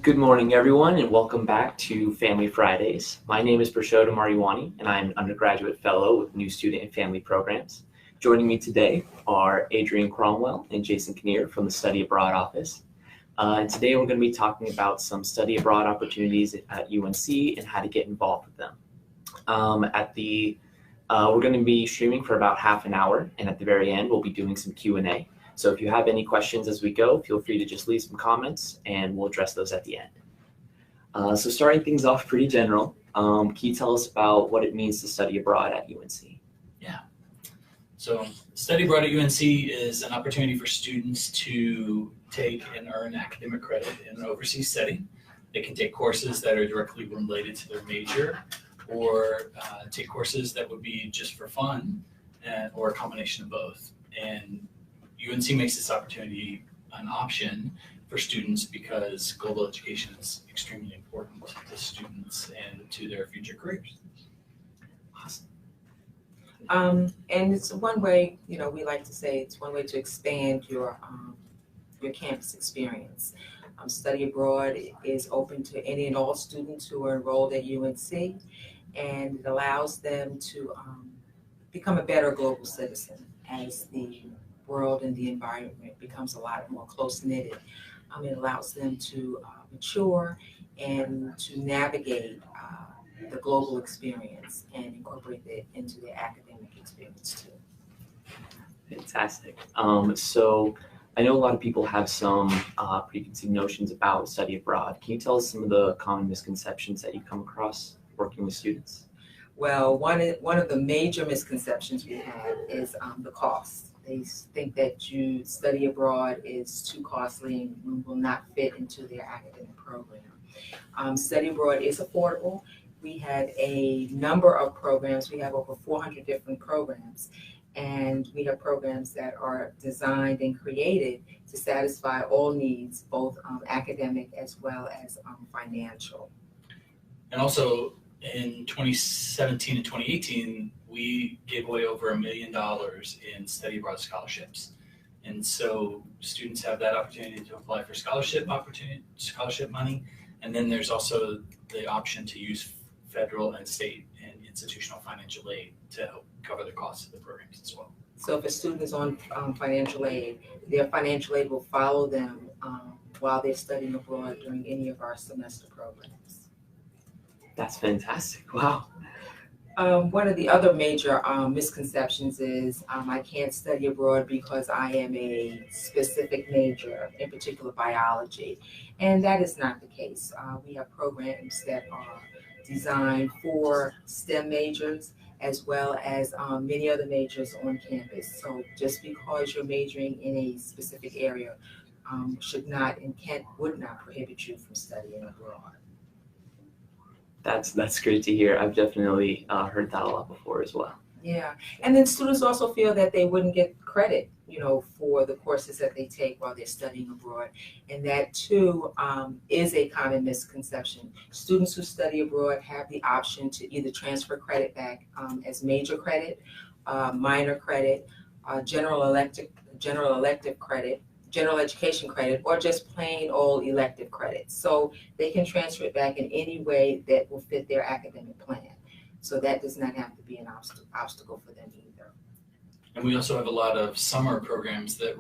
Good morning, everyone, and welcome back to Family Fridays. My name is Prashoda Mariwani, and I'm an undergraduate fellow with New Student and Family Programs. Joining me today are Adrian Cromwell and Jason Kinnear from the Study Abroad Office. And today we're going to be talking about some study abroad opportunities at UNC and how to get involved with them. We're going to be streaming for about half an hour, and at the very end, we'll be doing some Q&A. So if you have any questions as we go, feel free to just leave some comments and we'll address those at the end. So starting things off pretty general, can you tell us about what it means to study abroad at UNC? Yeah. So study abroad at UNC is an opportunity for students to take and earn academic credit in an overseas setting. They can take courses that are directly related to their major or take courses that would be just for fun or a combination of both. And UNC makes this opportunity an option for students because global education is extremely important to students and to their future careers. Awesome. And it's one way, we like to say it's one way to expand your campus experience. Study abroad is open to any and all students who are enrolled at UNC, and it allows them to become a better global citizen as the world and the environment becomes a lot more close-knitted. It allows them to mature and to navigate the global experience and incorporate it into their academic experience too. Fantastic. So I know a lot of people have some preconceived notions about study abroad. Can you tell us some of the common misconceptions that you come across working with students? Well, one of the major misconceptions we have is the cost. They think that you study abroad is too costly and will not fit into their academic program. Study abroad is affordable. We have a number of programs. We have over 400 different programs, and we have programs that are designed and created to satisfy all needs, both academic as well as financial. And also in 2017 and 2018, we gave away over $1 million in study abroad scholarships. And so students have that opportunity to apply for scholarship money. And then there's also the option to use federal and state and institutional financial aid to help cover the costs of the programs as well. So if a student is on financial aid, their financial aid will follow them while they're studying abroad during any of our semester programs. That's fantastic. Wow. One of the other major misconceptions is I can't study abroad because I am a specific major, in particular biology. And that is not the case. We have programs that are designed for STEM majors as well as many other majors on campus. So just because you're majoring in a specific area would not prohibit you from studying abroad. That's great to hear. I've definitely heard that a lot before as well. Yeah, and then students also feel that they wouldn't get credit, for the courses that they take while they're studying abroad. And that too is a common misconception. Students who study abroad have the option to either transfer credit back as major credit, minor credit, general elective credit, general education credit, or just plain old elective credit. So they can transfer it back in any way that will fit their academic plan. So that does not have to be an obstacle for them either. And we also have a lot of summer programs that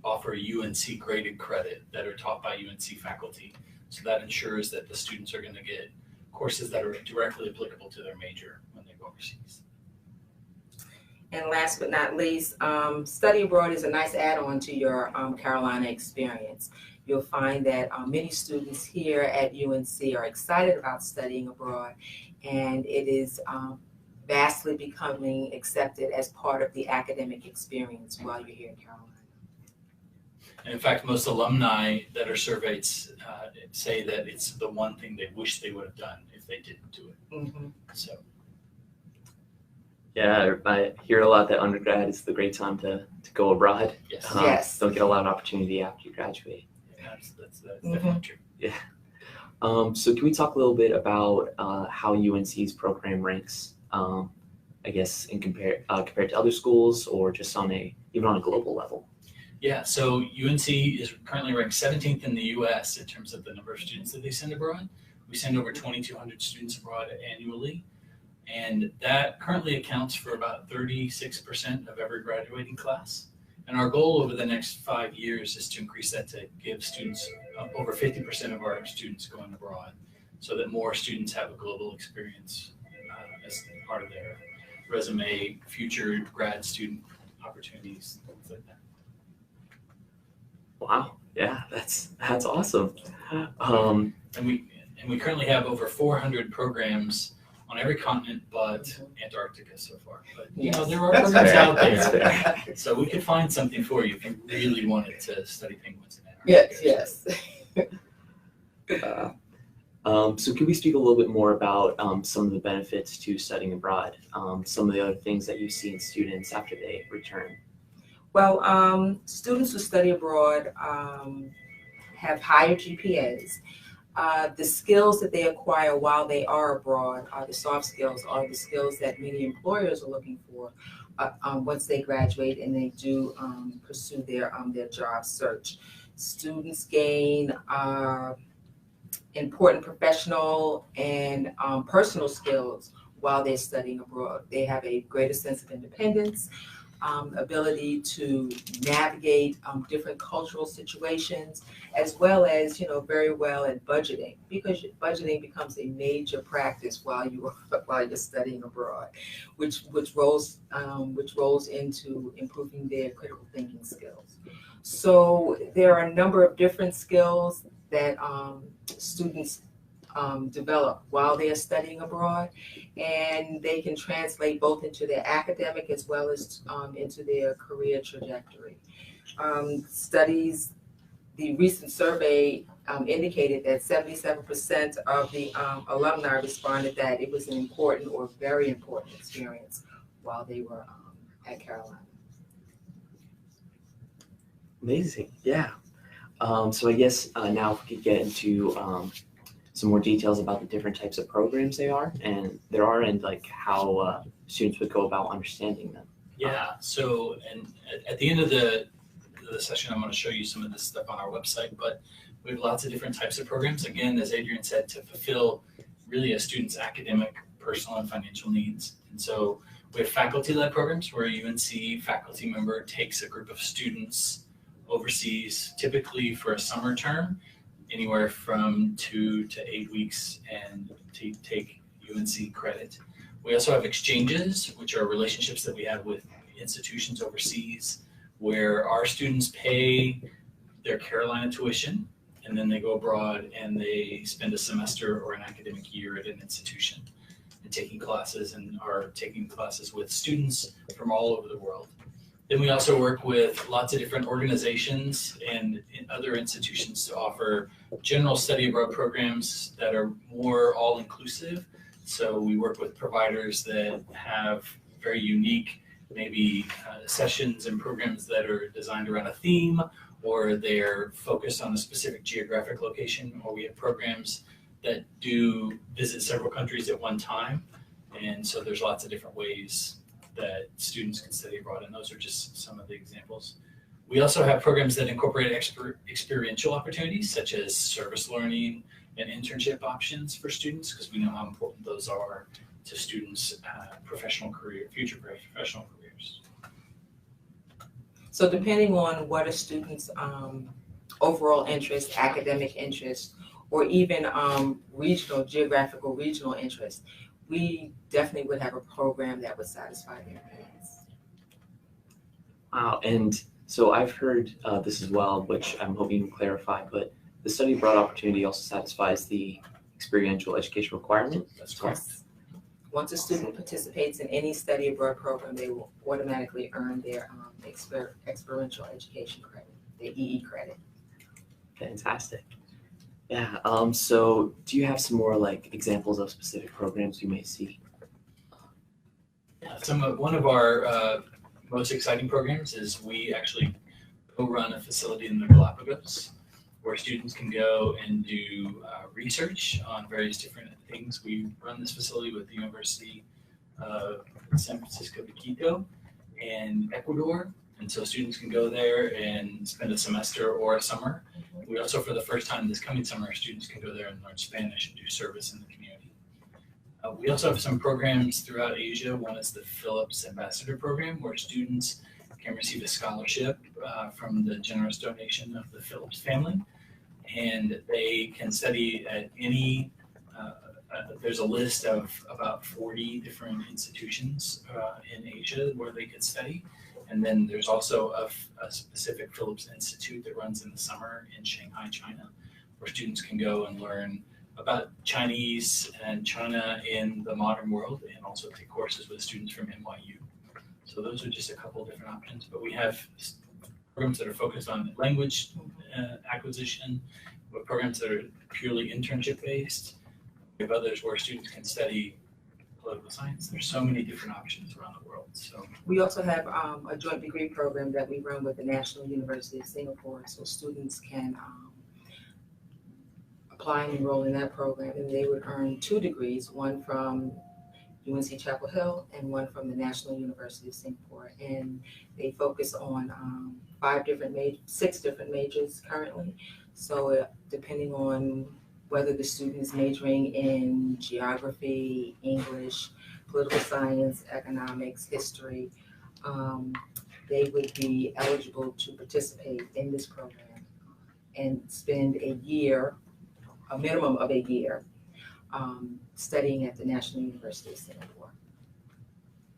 offer UNC graded credit that are taught by UNC faculty. So that ensures that the students are going to get courses that are directly applicable to their major when they go overseas. And last but not least, study abroad is a nice add-on to your Carolina experience. You'll find that many students here at UNC are excited about studying abroad, and it is vastly becoming accepted as part of the academic experience while you're here in Carolina. And in fact, most alumni that are surveyed say that it's the one thing they wish they would have done if they didn't do it. Mm-hmm. So. Yeah, I hear a lot that undergrad is the great time to go abroad. Yes. Yes. Don't get a lot of opportunity after you graduate. Yeah, that's definitely true. Yeah. So can we talk a little bit about how UNC's program ranks, I guess, compared to other schools or just even on a global level? Yeah, so UNC is currently ranked 17th in the US in terms of the number of students that they send abroad. We send over 2,200 students abroad annually, and that currently accounts for about 36% of every graduating class. And our goal over the next 5 years is to increase that to give students over 50% of our students going abroad, so that more students have a global experience as part of their resume, future grad student opportunities, things like that. Wow. Yeah, that's awesome. And we currently have over 400 programs on every continent but Antarctica so far. But you know, there are That's programs fair. out That's there, fair. so we could find something for you if you really wanted to study penguins in Antarctica. Yes, yes. So can we speak a little bit more about some of the benefits to studying abroad? Some of the other things that you see in students after they return? Well, students who study abroad have higher GPAs. The skills that they acquire while they are abroad are the soft skills, are the skills that many employers are looking for once they graduate and they do pursue their job search. Students gain important professional and personal skills while they're studying abroad. They have a greater sense of independence, ability to navigate different cultural situations, as well as, you know, very well at budgeting, because budgeting becomes a major practice while you're studying abroad, which rolls into improving their critical thinking skills. So there are a number of different skills that students develop while they are studying abroad, and they can translate both into their academic as well as into their career trajectory. The recent survey indicated that 77% of the alumni responded that it was an important or very important experience while they were at Carolina. Amazing. Yeah. So I guess now if we could get into some more details about the different types of programs there are, and like how students would go about understanding them. Yeah, so and at the end of the session, I'm going to show you some of this stuff on our website, but we have lots of different types of programs, again, as Adrian said, to fulfill really a student's academic, personal, and financial needs. And so we have faculty-led programs where a UNC faculty member takes a group of students overseas, typically for a summer term, anywhere from 2 to 8 weeks, and to take UNC credit. We also have exchanges, which are relationships that we have with institutions overseas, where our students pay their Carolina tuition, and then they go abroad and they spend a semester or an academic year at an institution and taking classes, and are taking classes with students from all over the world. Then we also work with lots of different organizations and other institutions to offer general study abroad programs that are more all-inclusive. So we work with providers that have very unique, maybe sessions and programs that are designed around a theme, or they're focused on a specific geographic location, or we have programs that do visit several countries at one time. And so there's lots of different ways that students can study abroad, and those are just some of the examples. We also have programs that incorporate experiential opportunities, such as service learning and internship options for students, because we know how important those are to students' future professional careers. So depending on what a student's overall interest, academic interest, or even geographical regional interest, we definitely would have a program that would satisfy their needs. Wow. And so I've heard this as well, which I'm hoping you can clarify, but the study abroad opportunity also satisfies the experiential education requirement. That's correct. Yes. Once a student participates in any study abroad program, they will automatically earn their experiential education credit, their EE credit. Fantastic. Yeah. So do you have some more like examples of specific programs you may see? One of our most exciting programs is we actually co-run a facility in the Galapagos where students can go and do research on various different things. We run this facility with the University of San Francisco de Quito and Ecuador, And so students can go there and spend a semester or a summer. We also, for the first time this coming summer, students can go there and learn Spanish and do service in the community. We also have some programs throughout Asia. One is the Phillips Ambassador Program, where students can receive a scholarship from the generous donation of the Phillips family. And they can study at any, there's a list of about 40 different institutions in Asia where they could study. And then there's also a specific Phillips Institute that runs in the summer in Shanghai, China, where students can go and learn about Chinese and China in the modern world, and also take courses with students from NYU. So those are just a couple of different options, but we have programs that are focused on language acquisition, we have programs that are purely internship based. We have others where students can study political science. There's so many different options around the world. So we also have a joint degree program that we run with the National University of Singapore, so students can apply and enroll in that program, and they would earn 2 degrees, one from UNC-Chapel Hill and one from the National University of Singapore. And they focus on 6 different majors currently. So depending on whether the student is majoring in geography, English, political science, economics, history, they would be eligible to participate in this program and spend a minimum of a year, studying at the National University of Singapore.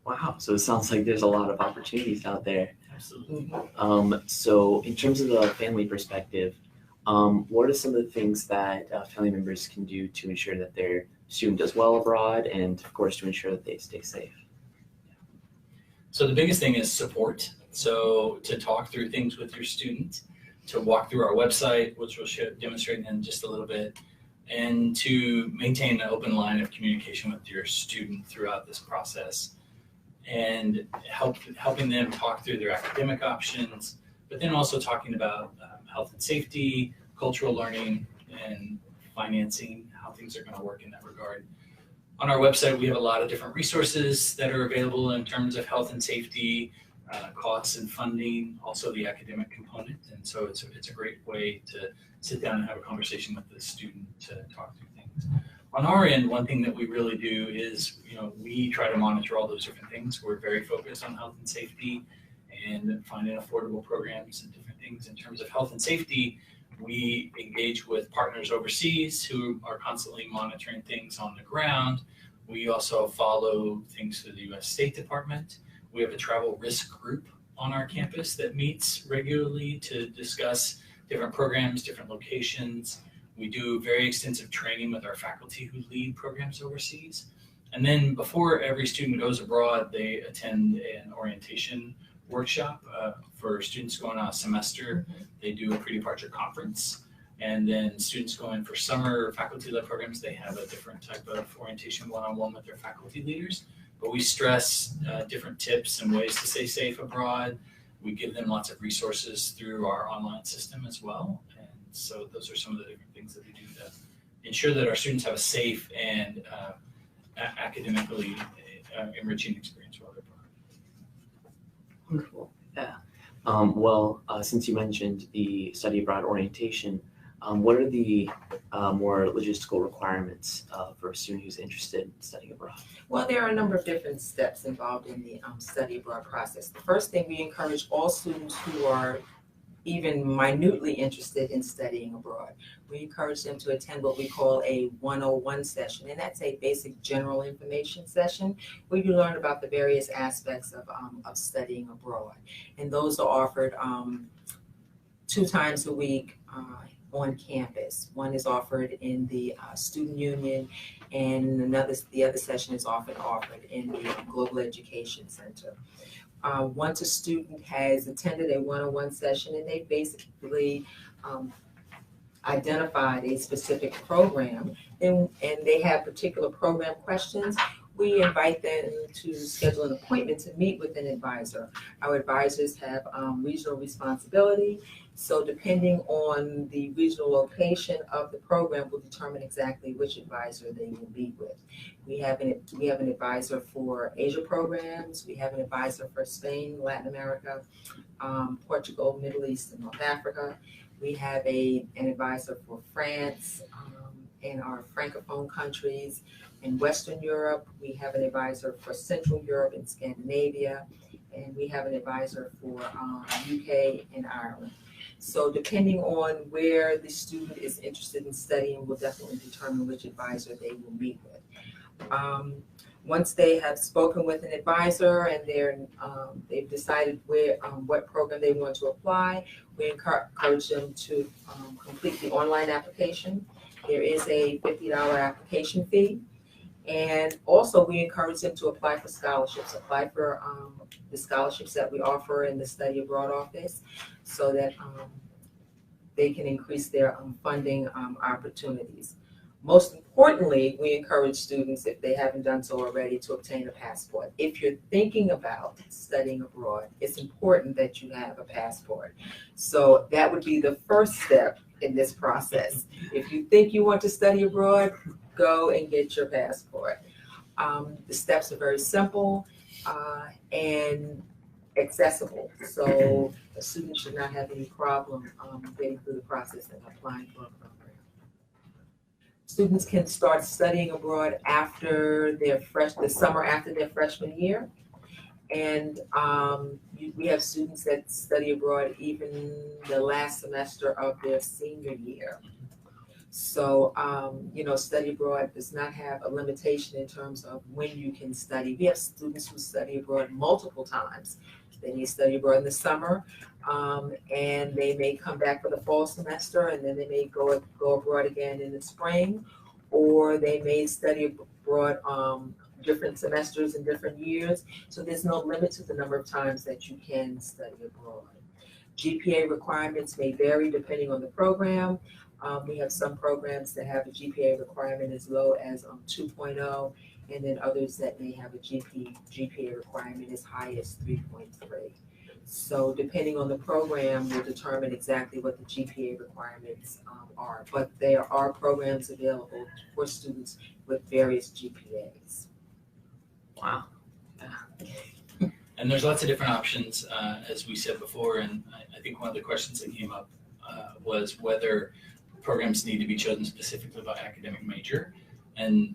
Wow, so it sounds like there's a lot of opportunities out there. absolutely. So in terms of the family perspective, what are some of the things that family members can do to ensure that their student does well abroad, and of course to ensure that they stay safe? So the biggest thing is support. So to talk through things with your student, to walk through our website, which we'll demonstrate in just a little bit, and to maintain an open line of communication with your student throughout this process, and helping them talk through their academic options, but then also talking about health and safety, cultural learning, and financing, how things are going to work in that regard. On our website, we have a lot of different resources that are available in terms of health and safety, costs and funding, also the academic component. And so it's a great way to sit down and have a conversation with the student to talk through things. On our end, one thing that we really do is, we try to monitor all those different things. We're very focused on health and safety and finding affordable programs and different things. In terms of health and safety, we engage with partners overseas who are constantly monitoring things on the ground. We also follow things through the U.S. State Department. We have a travel risk group on our campus that meets regularly to discuss different programs, different locations. We do very extensive training with our faculty who lead programs overseas. And then before every student goes abroad, they attend an orientation workshop for students going on a semester. They do a pre-departure conference. And then students going for summer faculty-led programs, they have a different type of orientation one-on-one with their faculty leaders. But we stress different tips and ways to stay safe abroad. We give them lots of resources through our online system as well. And so those are some of the different things that we do to ensure that our students have a safe and academically enriching experience while they're abroad. Wonderful. Yeah. Since you mentioned the study abroad orientation, what are the more logistical requirements for a student who's interested in studying abroad? Well, there are a number of different steps involved in the study abroad process. The first thing, we encourage all students who are even minutely interested in studying abroad. We encourage them to attend what we call a 101 session, and that's a basic general information session where you learn about the various aspects of studying abroad. And those are offered 2 times a week on campus. One is offered in the student union, and the other session is often offered in the Global Education Center. Once a student has attended a 101 session and they basically identified a specific program and they have particular program questions, we invite them to schedule an appointment to meet with an advisor. Our advisors have regional responsibility, So depending on the regional location of the program will determine exactly which advisor they will meet with. We have an advisor for Asia programs, we have an advisor for Spain, Latin America, Portugal, Middle East, and North Africa. We have an advisor for France and our Francophone countries. In Western Europe, we have an advisor for Central Europe and Scandinavia, and we have an advisor for UK and Ireland. So depending on where the student is interested in studying will definitely determine which advisor they will meet with. Once they have spoken with an advisor and they've decided what program they want to apply, we encourage them to complete the online application. There is a $50 application fee. And also we encourage them to apply for scholarships, apply for the scholarships that we offer in the Study Abroad office so that they can increase their funding opportunities. Most importantly, we encourage students, if they haven't done so already, to obtain a passport. If you're thinking about studying abroad, it's important that you have a passport. So that would be the first step in this process. If you think you want to study abroad, go and get your passport. The steps are very simple and accessible. So a student should not have any problem getting through the process and applying for a program. Students can start studying abroad after the summer after their freshman year. And we have students that study abroad even the last semester of their senior year. So, study abroad does not have a limitation in terms of when you can study. We have students who study abroad multiple times. They may study abroad in the summer, and they may come back for the fall semester, and then they may go abroad again in the spring, or they may study abroad different semesters in different years. So there's no limit to the number of times that you can study abroad. GPA requirements may vary depending on the program. We have some programs that have a GPA requirement as low as 2.0, and then others that may have a GPA requirement as high as 3.3. So depending on the program will determine exactly what the GPA requirements are. But there are programs available for students with various GPAs. Wow. Yeah. And there's lots of different options, as we said before, and I think one of the questions that came up was whether programs need to be chosen specifically by academic major, and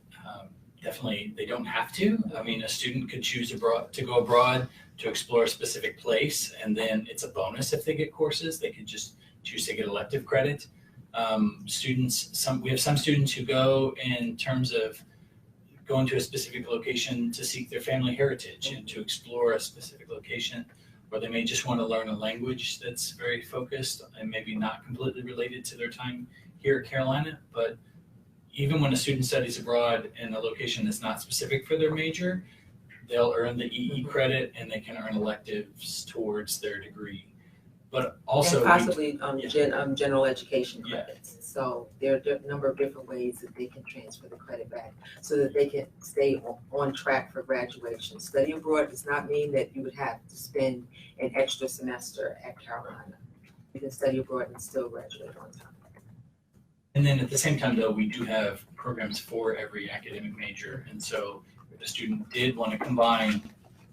definitely they don't have to. I mean, a student could choose to go abroad to explore a specific place, and then it's a bonus if they get courses. They could just choose to get elective credit. We have some students who go in terms of going to a specific location to seek their family heritage and to explore a specific location, or they may just want to learn a language that's very focused and maybe not completely related to their time here at Carolina. But even when a student studies abroad in a location that's not specific for their major, they'll earn the EE credit and they can earn electives towards their degree. But also and possibly general education credits. Yeah. So there are a number of different ways that they can transfer the credit back so that they can stay on track for graduation. Study abroad does not mean that you would have to spend an extra semester at Carolina. You can study abroad and still graduate on time. And then at the same time, though, we do have programs for every academic major. And so if a student did want to combine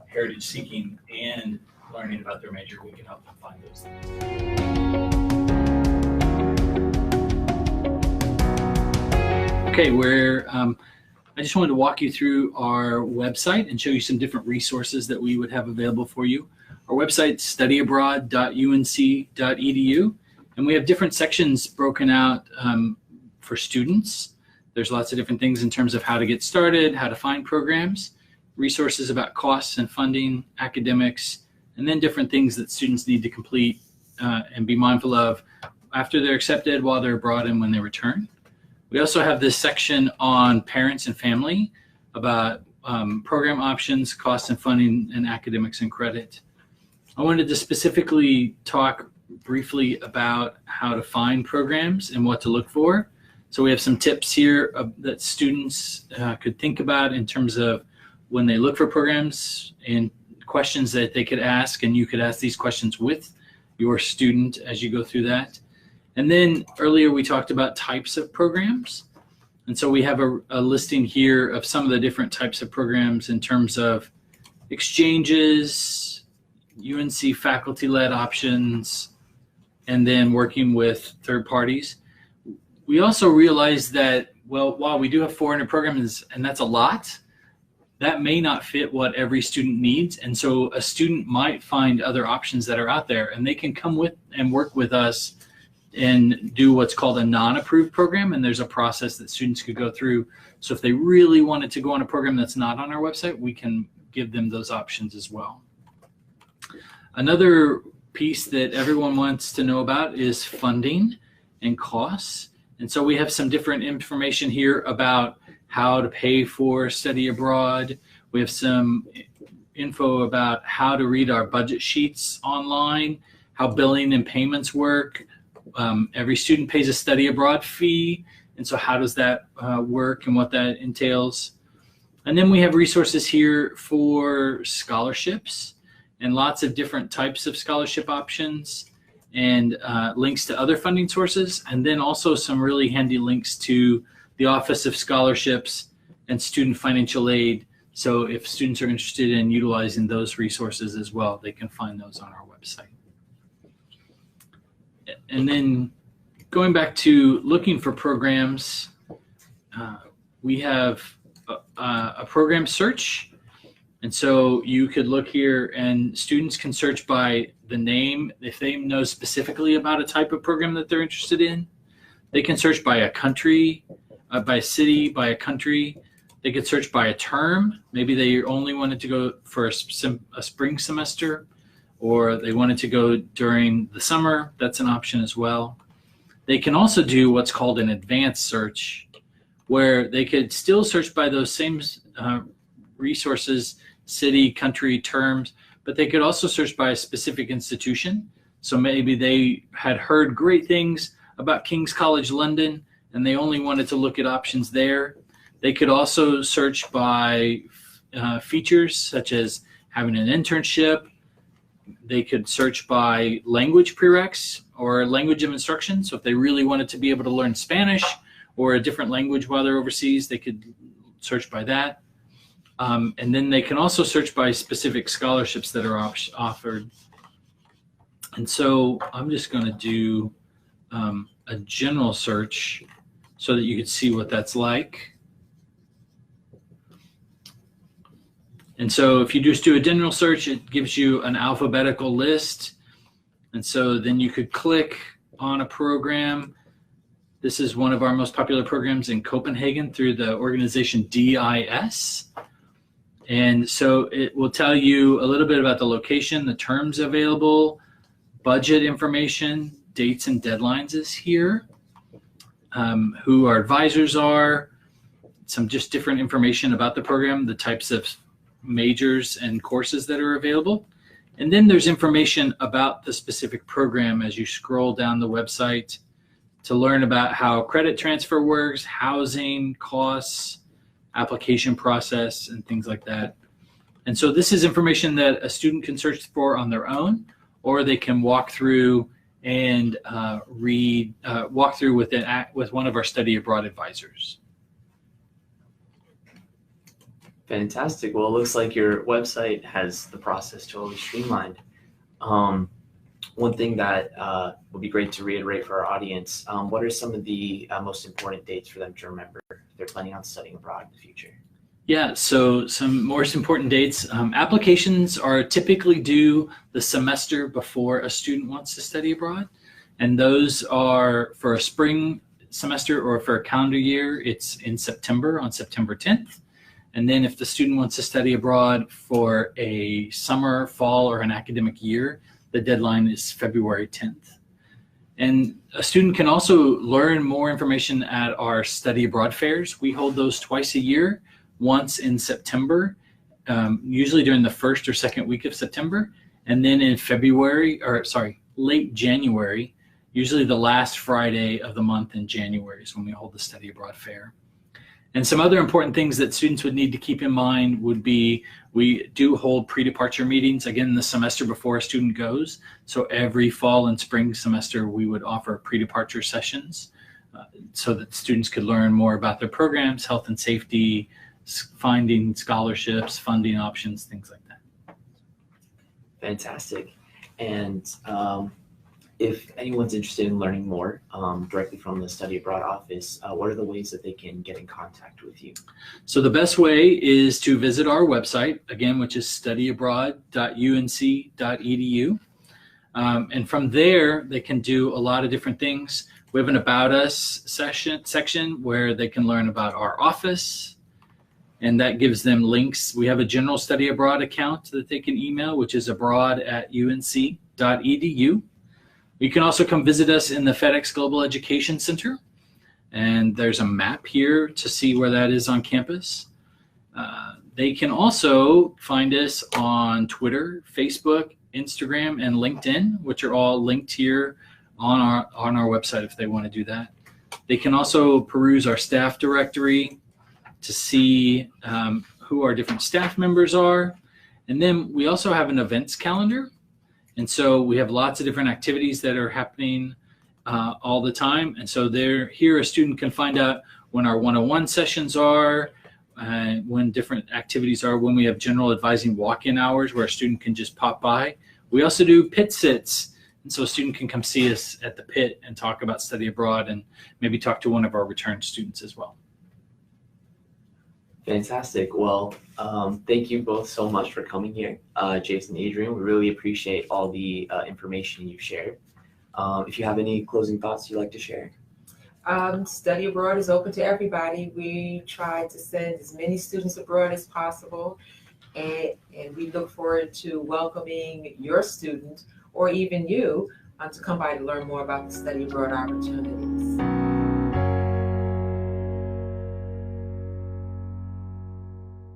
heritage seeking and learning about their major, we can help them find those things. Okay, I just wanted to walk you through our website and show you some different resources that we would have available for you. Our website is studyabroad.unc.edu, and we have different sections broken out for students. There's lots of different things in terms of how to get started, how to find programs, resources about costs and funding, academics, and then different things that students need to complete and be mindful of after they're accepted, while they're abroad, and when they return. We also have this section on parents and family about program options, costs and funding, and academics and credit. I wanted to specifically talk briefly about how to find programs and what to look for. So we have some tips here that students could think about in terms of when they look for programs and questions that they could ask, and you could ask these questions with your student as you go through that. And then earlier we talked about types of programs. And so we have a listing here of some of the different types of programs in terms of exchanges, UNC faculty-led options, and then working with third parties. We also realized that, well, while we do have 400 programs, and that's a lot, that may not fit what every student needs. And so a student might find other options that are out there, and they can come with and work with us and do what's called a non-approved program. And there's a process that students could go through. So if they really wanted to go on a program that's not on our website, we can give them those options as well. Another piece that everyone wants to know about is funding and costs. And so we have some different information here about how to pay for study abroad. We have some info about how to read our budget sheets online, how billing and payments work. Every student pays a study abroad fee. And so how does that work and what that entails? And then we have resources here for scholarships and lots of different types of scholarship options, and links to other funding sources, and then also some really handy links to the Office of Scholarships and Student Financial Aid. So if students are interested in utilizing those resources as well, they can find those on our website. And then going back to looking for programs, we have a program search. And so you could look here, and students can search by the name. If they know specifically about a type of program that they're interested in, they can search by a country, by a city, by a country. They could search by a term. Maybe they only wanted to go for a spring semester, or they wanted to go during the summer. That's an option as well. They can also do what's called an advanced search, where they could still search by those same resources, city, country, terms, but they could also search by a specific institution. So maybe they had heard great things about King's College London, and they only wanted to look at options there. They could also search by features such as having an internship. They could search by language prereqs or language of instruction. So if they really wanted to be able to learn Spanish or a different language while they're overseas, they could search by that. And then they can also search by specific scholarships that are offered. And so I'm just going to do a general search so that you can see what that's like. And so if you just do a general search, it gives you an alphabetical list. And so then you could click on a program. This is one of our most popular programs in Copenhagen through the organization DIS. And so it will tell you a little bit about the location, the terms available, budget information, dates and deadlines is here, who our advisors are, some just different information about the program, the types of majors and courses that are available. And then there's information about the specific program as you scroll down the website to learn about how credit transfer works, housing, costs, application process, and things like that. And so this is information that a student can search for on their own, or they can walk through and walk through with one of our study abroad advisors. Fantastic. Well, it looks like your website has the process totally streamlined. One thing that would be great to reiterate for our audience, what are some of the most important dates for them to remember if they're planning on studying abroad in the future? Yeah, so some most important dates. Applications are typically due the semester before a student wants to study abroad. And those are for a spring semester or for a calendar year, it's in September, on September 10th. And then if the student wants to study abroad for a summer, fall, or an academic year, the deadline is February 10th. And a student can also learn more information at our study abroad fairs. We hold those twice a year, once in September, usually during the first or second week of September, and then in late January, usually the last Friday of the month in January is when we hold the study abroad fair. And some other important things that students would need to keep in mind would be, we do hold pre-departure meetings, again, the semester before a student goes. So every fall and spring semester, we would offer pre-departure sessions so that students could learn more about their programs, health and safety, finding scholarships, funding options, things like that. Fantastic. And if anyone's interested in learning more directly from the Study Abroad office, what are the ways that they can get in contact with you? So the best way is to visit our website, again, which is studyabroad.unc.edu. And from there, they can do a lot of different things. We have an About Us section where they can learn about our office, and that gives them links. We have a general Study Abroad account that they can email, which is abroad@unc.edu. You can also come visit us in the FedEx Global Education Center, and there's a map here to see where that is on campus. They can also find us on Twitter, Facebook, Instagram, and LinkedIn, which are all linked here on our website if they want to do that. They can also peruse our staff directory to see who our different staff members are. And then we also have an events calendar. And so we have lots of different activities that are happening all the time. And so here a student can find out when our 101 sessions are, when different activities are, when we have general advising walk-in hours where a student can just pop by. We also do pit sits. And so a student can come see us at the pit and talk about Study Abroad and maybe talk to one of our return students as well. Fantastic. Well, thank you both so much for coming here, Jason and Adrian. We really appreciate all the information you've shared. If you have any closing thoughts you'd like to share. Study Abroad is open to everybody. We try to send as many students abroad as possible, and we look forward to welcoming your student or even you to come by to learn more about the Study Abroad opportunities.